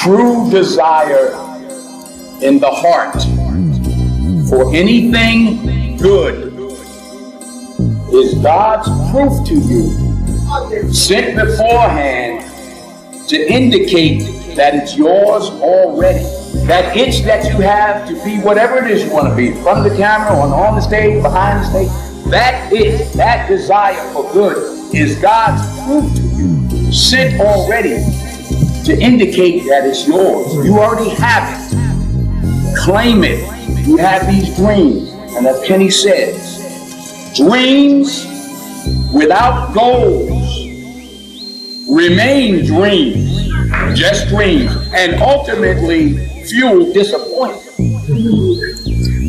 true desire in the heart for anything good is God's proof to you, sent beforehand to indicate that it's yours already. That itch that you have to be whatever it is you want to be, in front of the camera, on the stage, behind the stage, that itch, that desire for good is God's proof to you, sent already to indicate that it's yours. You already have it. Claim it. You have these dreams. And as Kenny says, dreams without goals remain dreams, just dreams, and ultimately fuel disappointment.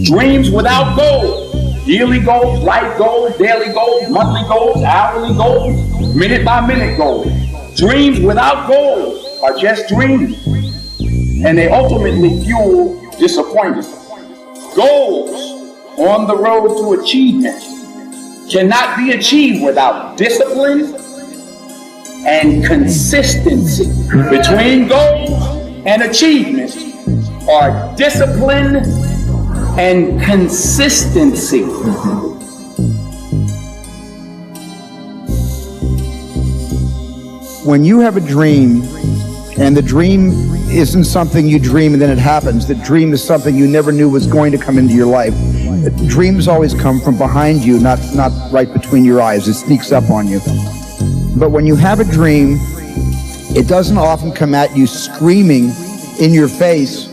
Dreams without goals, yearly goals, life goals, daily goals, monthly goals, hourly goals, minute by minute goals. Dreams without goals are just dreams, and they ultimately fuel disappointment. Goals on the road to achievement cannot be achieved without discipline and consistency. Between goals and achievement are discipline and consistency. When you have a dream, and the dream isn't something you dream and then it happens, the dream is something you never knew was going to come into your life. Dreams always come from behind you, not right between your eyes. It sneaks up on you. But when you have a dream, it doesn't often come at you screaming in your face,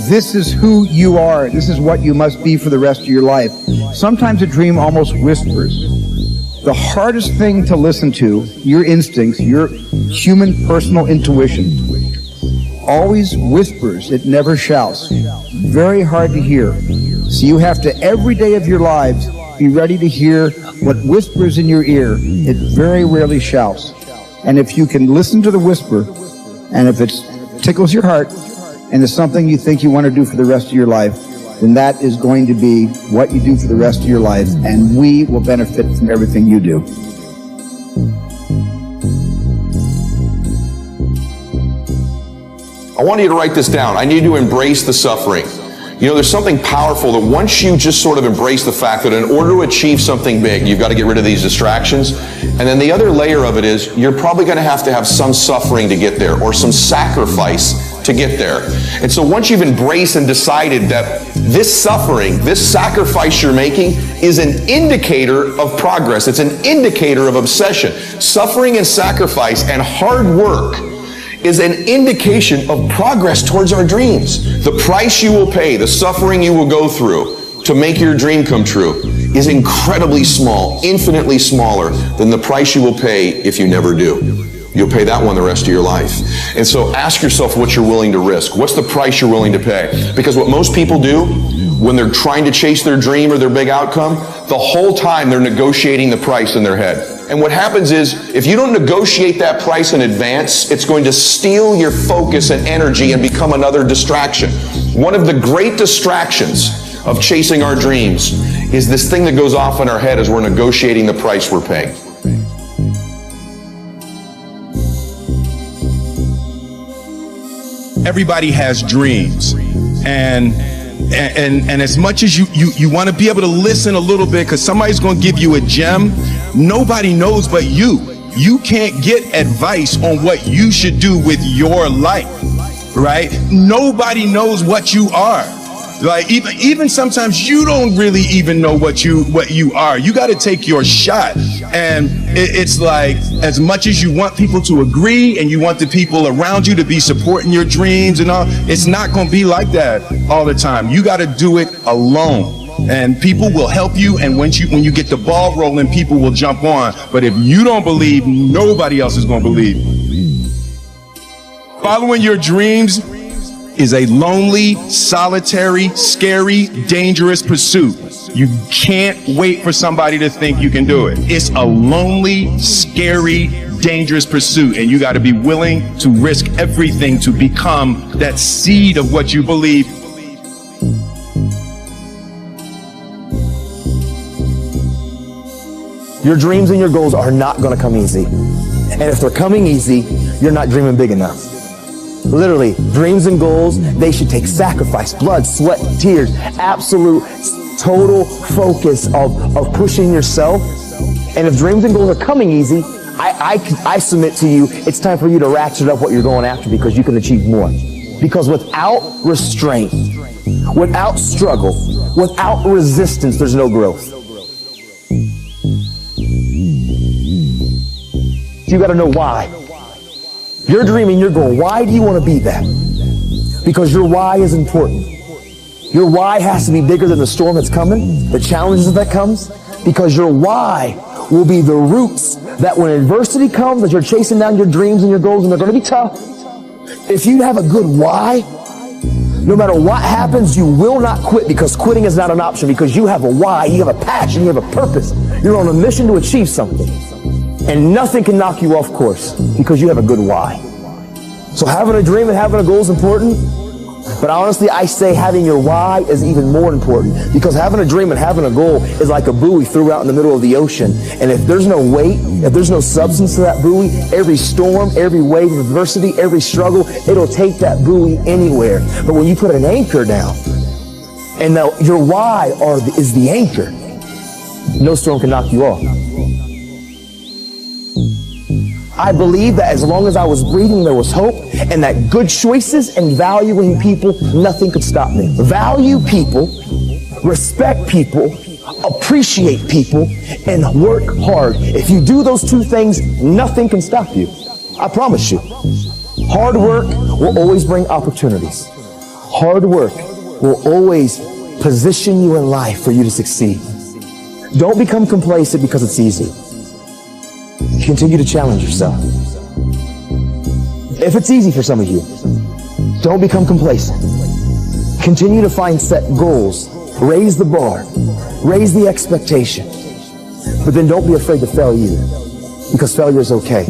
this is who you are, this is what you must be for the rest of your life. Sometimes a dream almost whispers. The hardest thing to listen to, your instincts, your human personal intuition, always whispers, it never shouts. Very hard to hear. So you have to, every day of your lives, be ready to hear what whispers in your ear. It very rarely shouts. And if you can listen to the whisper, and if it tickles your heart, and it's something you think you want to do for the rest of your life, then that is going to be what you do for the rest of your life, and we will benefit from everything you do. I want you to write this down. I need you to embrace the suffering. You know, there's something powerful that once you just sort of embrace the fact that in order to achieve something big, you've got to get rid of these distractions. And then the other layer of it is you're probably going to have some suffering to get there, or some sacrifice to get there. And so once you've embraced and decided that this suffering, this sacrifice you're making is an indicator of progress, it's an indicator of obsession. Suffering and sacrifice and hard work is an indication of progress towards our dreams. The price you will pay, the suffering you will go through to make your dream come true is incredibly small, infinitely smaller than the price you will pay if you never do. You'll pay that one the rest of your life. And so ask yourself what you're willing to risk. What's the price you're willing to pay? Because what most people do when they're trying to chase their dream or their big outcome, the whole time they're negotiating the price in their head. And what happens is, if you don't negotiate that price in advance, it's going to steal your focus and energy and become another distraction. One of the great distractions of chasing our dreams is this thing that goes off in our head as we're negotiating the price we're paying. Everybody has dreams, and as much as you want to be able to listen a little bit, because somebody's going to give you a gem, nobody knows but you. You can't get advice on what you should do with your life, right? Nobody knows what you are. Like even sometimes you don't really even know what you are. You got to take your shot. And it's like, as much as you want people to agree and you want the people around you to be supporting your dreams and all, it's not going to be like that all the time. You got to do it alone. And people will help you, and when you get the ball rolling, people will jump on. But if you don't believe, nobody else is going to believe. Following your dreams is a lonely, solitary, scary, dangerous pursuit. You can't wait for somebody to think you can do it. It's a lonely, scary, dangerous pursuit, and you got to be willing to risk everything to become that seed of what you believe. Your dreams and your goals are not going to come easy. And if they're coming easy, you're not dreaming big enough. Literally, dreams and goals, they should take sacrifice, blood, sweat, tears, absolute, total focus of pushing yourself. And if dreams and goals are coming easy, I submit to you, it's time for you to ratchet up what you're going after, because you can achieve more. Because without restraint, without struggle, without resistance, there's no growth. You got to know why. You're dreaming, you're going, why do you want to be that? Because your why is important. Your why has to be bigger than the storm that's coming, the challenges that comes, because your why will be the roots that when adversity comes, as you're chasing down your dreams and your goals, and they're going to be tough, if you have a good why, no matter what happens, you will not quit, because quitting is not an option, because you have a why, you have a passion, you have a purpose. You're on a mission to achieve something. And nothing can knock you off course, because you have a good why. So having a dream and having a goal is important, but honestly, I say having your why is even more important, because having a dream and having a goal is like a buoy threw out in the middle of the ocean. And if there's no weight, if there's no substance to that buoy, every storm, every wave of adversity, every struggle, it'll take that buoy anywhere. But when you put an anchor down, and now your why is the anchor, no storm can knock you off. I believe that as long as I was breathing, there was hope, and that good choices and valuing people, nothing could stop me. Value people, respect people, appreciate people, and work hard. If you do those two things, nothing can stop you. I promise you. Hard work will always bring opportunities. Hard work will always position you in life for you to succeed. Don't become complacent because it's easy. Continue to challenge yourself. If it's easy for some of you, don't become complacent. Continue to find set goals. Raise the bar. Raise the expectation. But then don't be afraid to fail either, because failure is okay.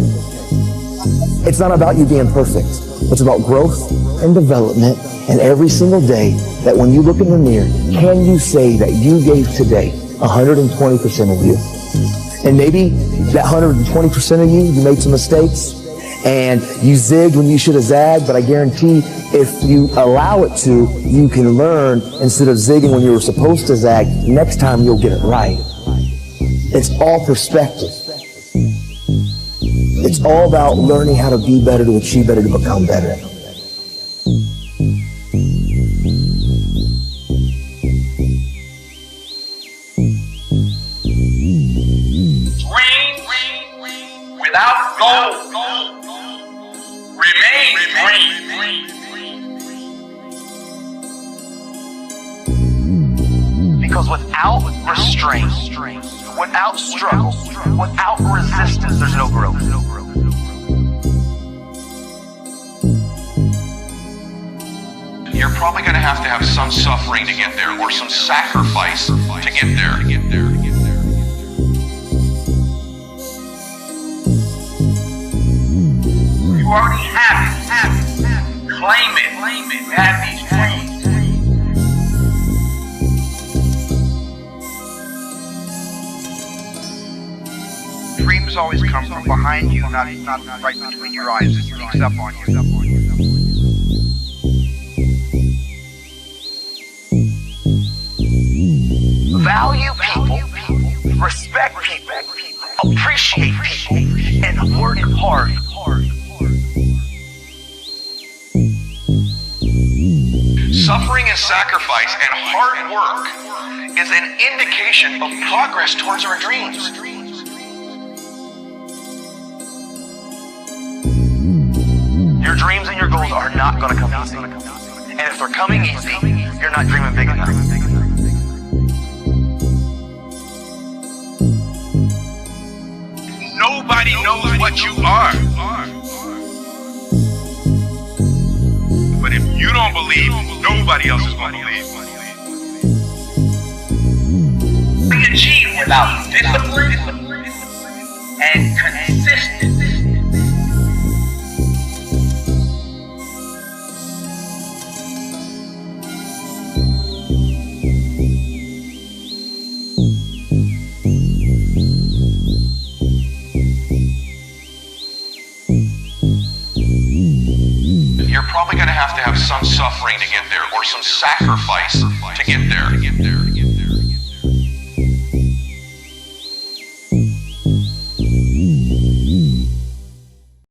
It's not about you being perfect. It's about growth and development. And every single day that when you look in the mirror, can you say that you gave today 120% of you? And maybe that 120% of you made some mistakes and you zigged when you should have zagged, but I guarantee if you allow it to, you can learn instead of zigging when you were supposed to zag, next time you'll get it right. It's all perspective. It's all about learning how to be better, to achieve better, to become better. Without goal, remain dream. Because without restraint, without struggle, without resistance, there's no growth. You're probably going to have some suffering to get there, or some sacrifice to get there. You already have it. Claim it. You have these dreams. Dreams always come from behind you, not right between your eyes. It sneaks up on you. Value people, respect people, appreciate people, and work hard. Suffering and sacrifice and hard work is an indication of progress towards our dreams. Your dreams and your goals are not going to come easy. And if they're coming easy, you're not dreaming big enough. Nobody knows what you are. But if you don't believe, nobody else is going to believe. We achieve without discipline and consistency. you're probably going to have some suffering to get there, or some sacrifice to get there.